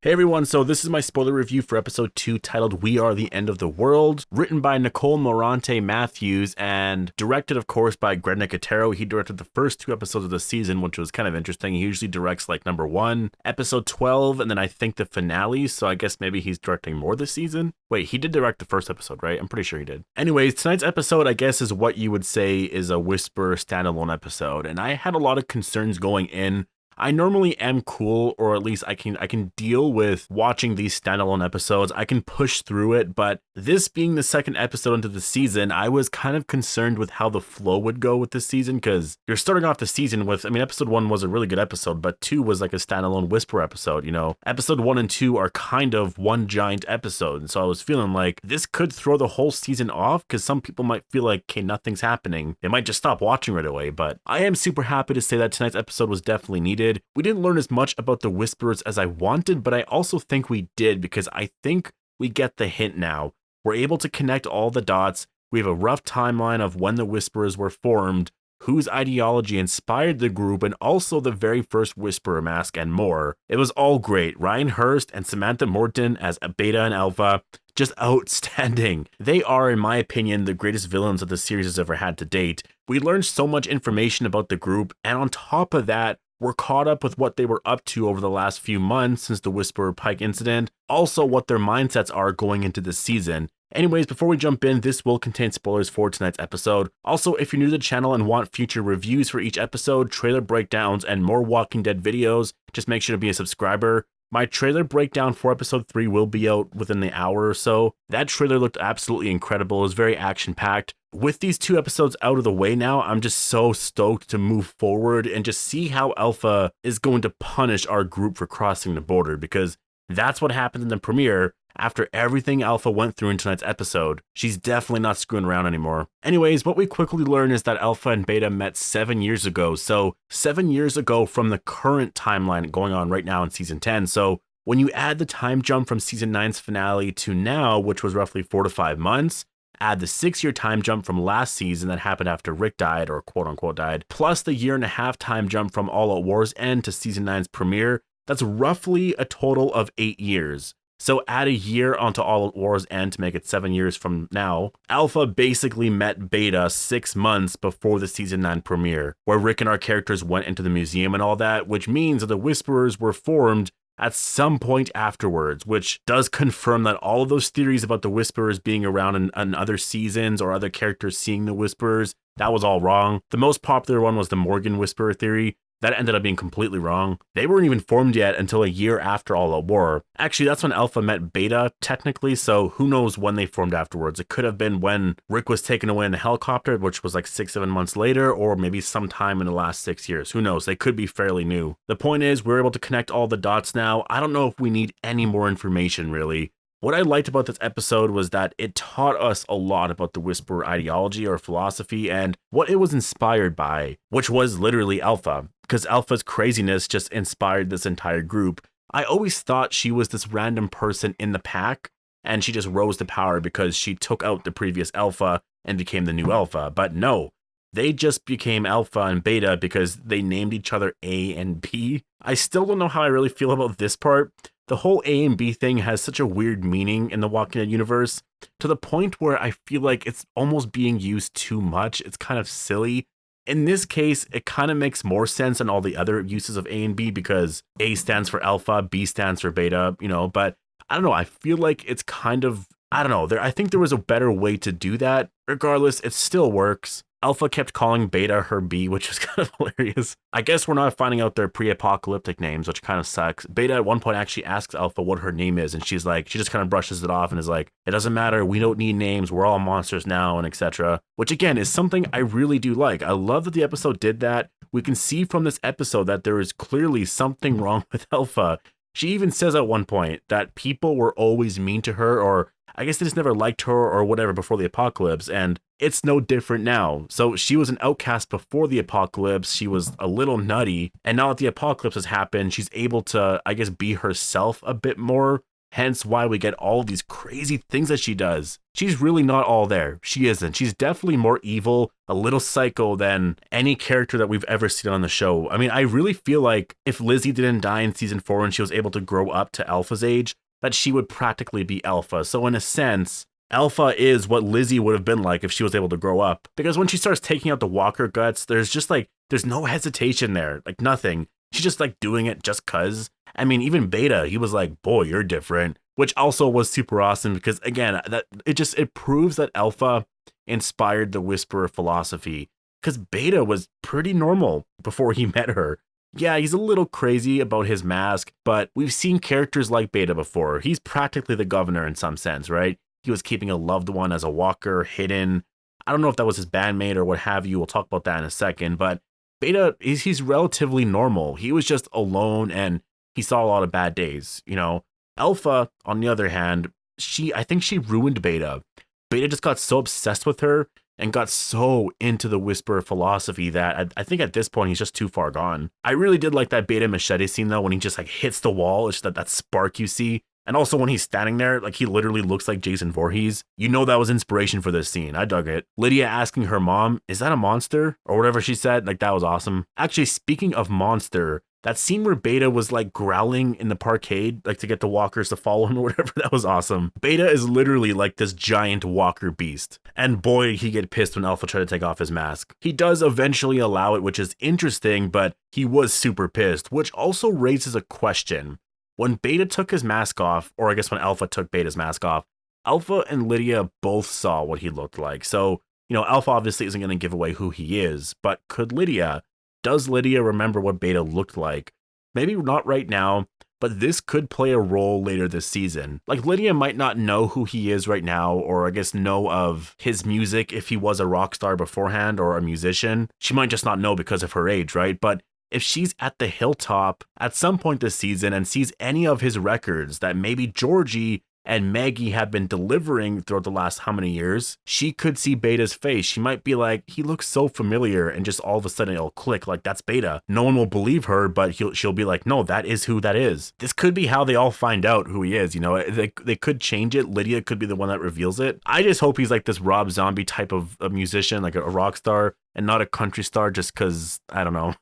Hey everyone, so this is my spoiler review for episode 2 titled We Are the End of the World, written by Nicole Morante Matthews and directed, of course, by Greg Nicotero. He directed the first 2 episodes of the season, which was kind of interesting. He usually directs like number 1, episode 12, and then I think the finale, so I guess maybe he's directing more this season. Wait, he did direct the first episode, right? I'm pretty sure he did. Anyways, tonight's episode, I guess, is what you would say is a Whisper standalone episode, and I had a lot of concerns going in. I normally am cool, or at least I can deal with watching these standalone episodes. I can push through it, but this being the second episode into the season, I was kind of concerned with how the flow would go with this season, because you're starting off the season with, episode 1 was a really good episode, but 2 was like a standalone Whisper episode, you know? Episode 1 and 2 are kind of one giant episode, and so I was feeling like this could throw the whole season off, because some people might feel like, okay, nothing's happening. They might just stop watching right away, but I am super happy to say that tonight's episode was definitely needed. We didn't learn as much about the Whisperers as I wanted, but I also think we did because I think we get the hint now. We're able to connect all the dots. We have a rough timeline of when the Whisperers were formed, whose ideology inspired the group, and also the very first Whisperer mask and more. It was all great. Ryan Hurst and Samantha Morton as Beta and Alpha, just outstanding. They are, in my opinion, the greatest villains that the series has ever had to date. We learned so much information about the group, and on top of that, we're caught up with what they were up to over the last few months since the Whisperer Pike incident, also what their mindsets are going into this season. Anyways, before we jump in, this will contain spoilers for tonight's episode. Also, if you're new to the channel and want future reviews for each episode, trailer breakdowns, and more Walking Dead videos, just make sure to be a subscriber. My trailer breakdown for episode 3 will be out within the hour or so. That trailer looked absolutely incredible. It was very action-packed. With these 2 episodes out of the way now, I'm just so stoked to move forward and just see how Alpha is going to punish our group for crossing the border, because that's what happened in the premiere. After everything Alpha went through in tonight's episode, she's definitely not screwing around anymore. Anyways, what we quickly learn is that Alpha and Beta met 7 years ago, so 7 years ago from the current timeline going on right now in Season 10, so when you add the time jump from Season 9's finale to now, which was roughly 4 to 5 months, add the 6-year time jump from last season that happened after Rick died, or quote-unquote died, plus the 1.5-year time jump from All Out War's end to Season 9's premiere, that's roughly a total of 8 years. So add a year onto All Out War's end to make it 7 years from now. Alpha basically met Beta 6 months before the Season 9 premiere, where Rick and our characters went into the museum and all that, which means that the Whisperers were formed at some point afterwards, which does confirm that all of those theories about the Whisperers being around in other seasons or other characters seeing the Whisperers, that was all wrong. The most popular one was the Morgan Whisperer theory. That ended up being completely wrong. They weren't even formed yet until a year after All Out War. Actually, that's when Alpha met Beta, technically, so who knows when they formed afterwards. It could have been when Rick was taken away in the helicopter, which was like 6-7 months later, or maybe sometime in the last 6 years. Who knows? They could be fairly new. The point is, we're able to connect all the dots now. I don't know if we need any more information, really. What I liked about this episode was that it taught us a lot about the Whisperer ideology or philosophy and what it was inspired by, which was literally Alpha, because Alpha's craziness just inspired this entire group. I always thought she was this random person in the pack, and she just rose to power because she took out the previous Alpha and became the new Alpha, but no. They just became Alpha and Beta because they named each other A and B. I still don't know how I really feel about this part. The whole A and B thing has such a weird meaning in the Walking Dead universe, to the point where I feel like it's almost being used too much. It's kind of silly. In this case, it kind of makes more sense than all the other uses of A and B because A stands for Alpha, B stands for Beta, you know, but I don't know. I feel like it's kind of, I don't know. I think there was a better way to do that. Regardless, it still works. Alpha kept calling Beta her B, which was kind of hilarious. I guess we're not finding out their pre-apocalyptic names, which kind of sucks. Beta at one point actually asks Alpha what her name is, and she's like, she just kind of brushes it off and is like, it doesn't matter, we don't need names, we're all monsters now, and etc. Which again is something I really do like. I love that the episode did that. We can see from this episode that there is clearly something wrong with Alpha. She even says at one point that people were always mean to her, or I guess they just never liked her or whatever before the apocalypse, and it's no different now. So she was an outcast before the apocalypse, she was a little nutty, and now that the apocalypse has happened, she's able to, I guess, be herself a bit more, hence why we get all these crazy things that she does. She's really not all there. She isn't. She's definitely more evil, a little psycho than any character that we've ever seen on the show. I mean, I really feel like if Lizzie didn't die in season 4 and she was able to grow up to Alpha's age, that she would practically be Alpha. So in a sense, Alpha is what Lizzie would have been like if she was able to grow up. Because when she starts taking out the walker guts, there's no hesitation there, like nothing. She's just like doing it just cuz. I mean, even Beta, he was like, boy, you're different, which also was super awesome because again, it proves that Alpha inspired the Whisperer philosophy because Beta was pretty normal before he met her. Yeah, he's a little crazy about his mask, but we've seen characters like Beta before. He's practically the governor in some sense, right? He was keeping a loved one as a walker, hidden. I don't know if that was his bandmate or what have you. We'll talk about that in a second, but Beta, he's relatively normal. He was just alone and he saw a lot of bad days, you know. Alpha, on the other hand, I think she ruined Beta. Beta just got so obsessed with her and got so into the Whisperer philosophy that I think at this point he's just too far gone. I really did like that Beta machete scene though, when he just like hits the wall. It's just that spark you see. And also when he's standing there, like he literally looks like Jason Voorhees. You know that was inspiration for this scene. I dug it. Lydia asking her mom, is that a monster? Or whatever she said, like that was awesome. Actually, speaking of monster, that scene where Beta was like growling in the parkade, like to get the walkers to follow him or whatever, that was awesome. Beta is literally like this giant walker beast. And boy, did he get pissed when Alpha tried to take off his mask. He does eventually allow it, which is interesting, but he was super pissed, which also raises a question. When Beta took his mask off, or I guess when Alpha took Beta's mask off, Alpha and Lydia both saw what he looked like. So, you know, Alpha obviously isn't going to give away who he is, but could Lydia? Does Lydia remember what Beta looked like? Maybe not right now, but this could play a role later this season. Like Lydia might not know who he is right now, or I guess know of his music if he was a rock star beforehand or a musician. She might just not know because of her age, right? But if she's at the hilltop at some point this season and sees any of his records that maybe Georgie and Maggie have been delivering throughout the last how many years, she could see Beta's face. She might be like, he looks so familiar, and just all of a sudden it'll click, like that's Beta. No one will believe her, but she'll be like, no, that is who that is. This could be how they all find out who he is, you know. They could change it. Lydia could be the one that reveals it. I just hope he's like this Rob Zombie type of a musician, like a rock star, and not a country star just because, I don't know,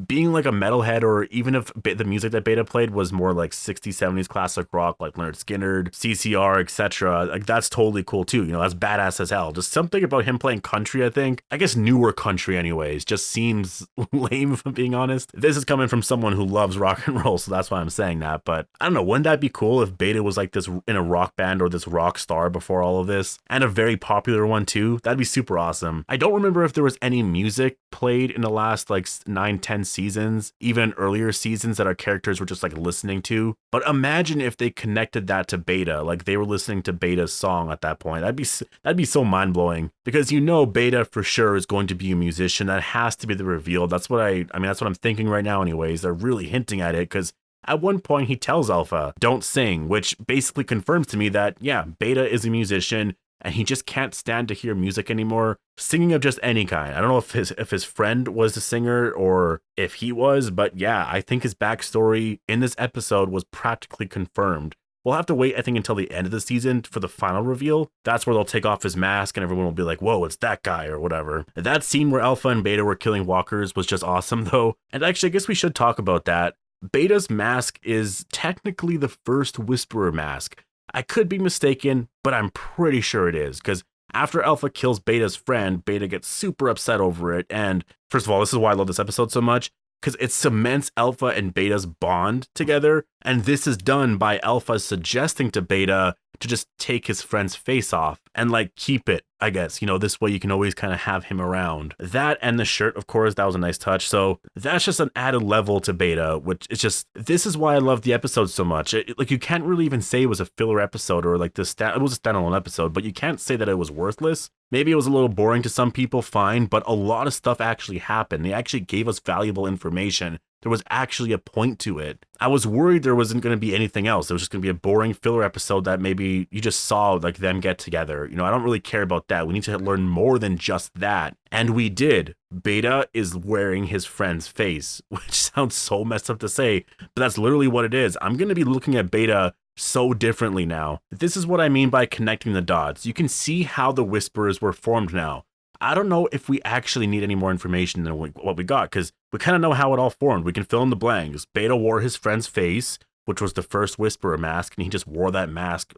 being like a metalhead, or even if the music that Beta played was more like 60s, 70s classic rock, like Leonard Skinner, CCR, etc., like that's totally cool too. You know, that's badass as hell. Just something about him playing country, I think. I guess newer country anyways, just seems lame if I'm being honest. This is coming from someone who loves rock and roll, so that's why I'm saying that. But I don't know, wouldn't that be cool if Beta was like this in a rock band or this rock star before all of this? And a very popular one too. That'd be super awesome. I don't remember if there was any music played in the last like 9-10 seasons, even earlier seasons that our characters were just like listening to. But imagine if they connected that to Beta, like they were listening to Beta's song at that point. That'd be so mind-blowing, because you know Beta for sure is going to be a musician. That has to be the reveal. That's what I mean, that's what I'm thinking right now anyways. They're really hinting at it, because at one point he tells Alpha, don't sing, which basically confirms to me that, yeah, Beta is a musician and he just can't stand to hear music anymore. Singing of just any kind. I don't know if his friend was a singer or if he was, but yeah, I think his backstory in this episode was practically confirmed. We'll have to wait, I think, until the end of the season for the final reveal. That's where they'll take off his mask and everyone will be like, whoa, it's that guy or whatever. That scene where Alpha and Beta were killing walkers was just awesome though. And actually, I guess we should talk about that. Beta's mask is technically the first Whisperer mask. I could be mistaken, but I'm pretty sure it is, because after Alpha kills Beta's friend, Beta gets super upset over it. And first of all, this is why I love this episode so much, because it cements Alpha and Beta's bond together. And this is done by Alpha suggesting to Beta to just take his friend's face off and like keep it, I guess. You know, this way you can always kind of have him around. That and the shirt, of course, that was a nice touch. So that's just an added level to Beta, which is just, this is why I love the episode so much. Like you can't really even say it was a filler episode or like it was a standalone episode, but you can't say that it was worthless. Maybe it was a little boring to some people, fine, but a lot of stuff actually happened. They actually gave us valuable information. There was actually a point to it. I was worried there wasn't going to be anything else. It was just going to be a boring filler episode that maybe you just saw like them get together. You know, I don't really care about that. We need to learn more than just that. And we did. Beta is wearing his friend's face, which sounds so messed up to say, but that's literally what it is. I'm going to be looking at Beta so differently now. This is what I mean by connecting the dots. You can see how the Whisperers were formed now. I don't know if we actually need any more information than what we got, because we kind of know how it all formed. We can fill in the blanks. Beta wore his friend's face, which was the first Whisperer mask, and he just wore that mask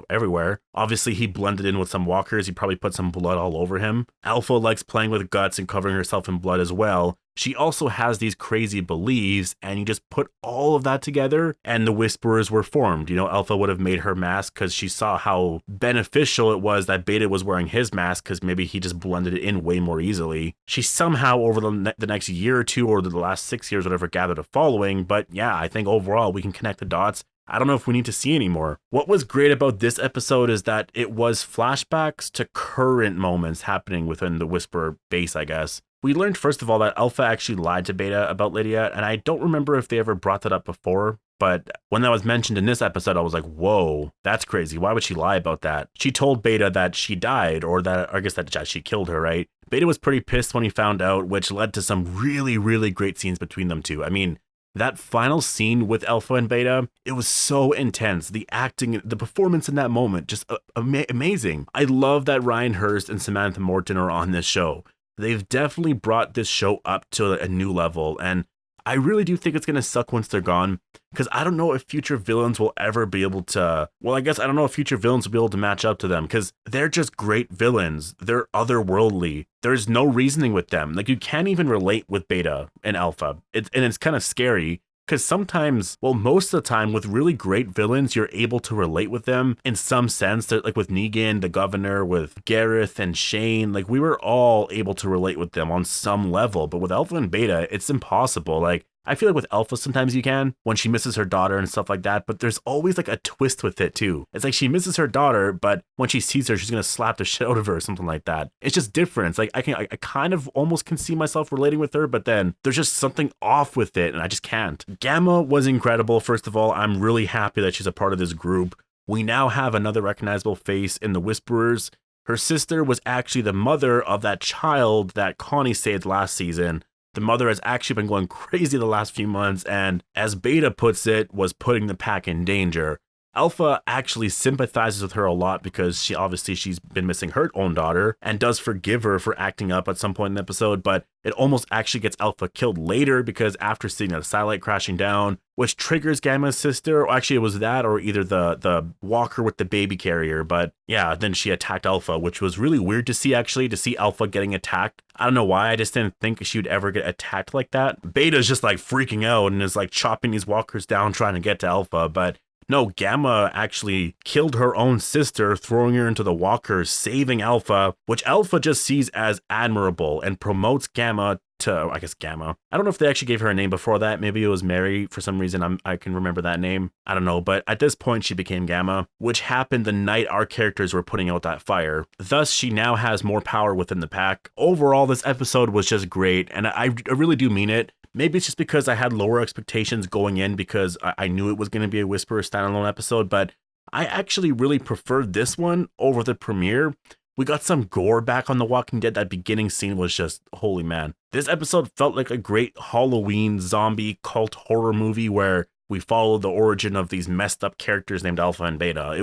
everywhere. Obviously, he blended in with some walkers. He probably put some blood all over him. Alpha likes playing with guts and covering herself in blood as well. She also has these crazy beliefs, and you just put all of that together, and the Whisperers were formed. You know, Alpha would have made her mask because she saw how beneficial it was that Beta was wearing his mask, because maybe he just blended it in way more easily. She somehow, over the next year or two, or the last 6 years, whatever, gathered a following, but yeah, I think overall we can connect the dots. I don't know if we need to see anymore. What was great about this episode is that it was flashbacks to current moments happening within the Whisperer base, I guess. We learned, first of all, that Alpha actually lied to Beta about Lydia, and I don't remember if they ever brought that up before, but when that was mentioned in this episode, I was like, whoa, that's crazy. Why would she lie about that? She told Beta that she died, or that, I guess that she killed her, right? Beta was pretty pissed when he found out, which led to some really, really great scenes between them two. I mean, that final scene with Alpha and Beta, it was so intense. The acting, the performance in that moment, just amazing. I love that Ryan Hurst and Samantha Morton are on this show. They've definitely brought this show up to a new level, and I really do think it's going to suck once they're gone, because I don't know if future villains will ever be able to, well, I guess I don't know if future villains will be able to match up to them, because they're just great villains. They're otherworldly. There's no reasoning with them. Like, you can't even relate with Beta and Alpha. It's kind of scary. Because sometimes, well, most of the time with really great villains, you're able to relate with them in some sense. That, like with Negan, the governor, with Gareth and Shane, like we were all able to relate with them on some level. But with Alpha and Beta, it's impossible. Like, I feel like with Alpha, sometimes you can, when she misses her daughter and stuff like that, but there's always like a twist with it too. It's like she misses her daughter, but when she sees her, she's gonna slap the shit out of her or something like that. It's just different. It's like I kind of almost can see myself relating with her, but then there's just something off with it, and I just can't. Gamma was incredible. First of all, I'm really happy that she's a part of this group. We now have another recognizable face in the Whisperers. Her sister was actually the mother of that child that Connie saved last season. The mother has actually been going crazy the last few months, and as Beta puts it, was putting the pack in danger. Alpha actually sympathizes with her a lot because she's been missing her own daughter and does forgive her for acting up at some point in the episode, but it almost actually gets Alpha killed later because after seeing that satellite crashing down, which triggers Gamma's sister, or actually it was that or either the walker with the baby carrier, but yeah, then she attacked Alpha, which was really weird to see to see Alpha getting attacked. I don't know why, I just didn't think she would ever get attacked like that. Beta's just like freaking out and is like chopping these walkers down trying to get to Alpha, but no, Gamma actually killed her own sister, throwing her into the walkers, saving Alpha, which Alpha just sees as admirable and promotes Gamma to, I guess, Gamma. I don't know if they actually gave her a name before that. Maybe it was Mary for some reason. I can remember that name. I don't know, but at this point she became Gamma, which happened the night our characters were putting out that fire. Thus, she now has more power within the pack. Overall, this episode was just great, and I really do mean it. Maybe it's just because I had lower expectations going in because I knew it was going to be a Whisperer standalone episode, but I actually really preferred this one over the premiere. We got some gore back on The Walking Dead. That beginning scene was just, holy man. This episode felt like a great Halloween zombie cult horror movie where we followed the origin of these messed up characters named Alpha and Beta.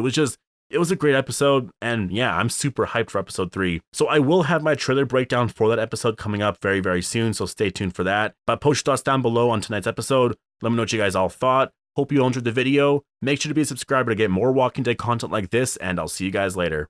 It was a great episode, and yeah, I'm super hyped for episode 3. So I will have my trailer breakdown for that episode coming up very, very soon, so stay tuned for that. But post your thoughts down below on tonight's episode. Let me know what you guys all thought. Hope you all enjoyed the video. Make sure to be a subscriber to get more Walking Dead content like this, and I'll see you guys later.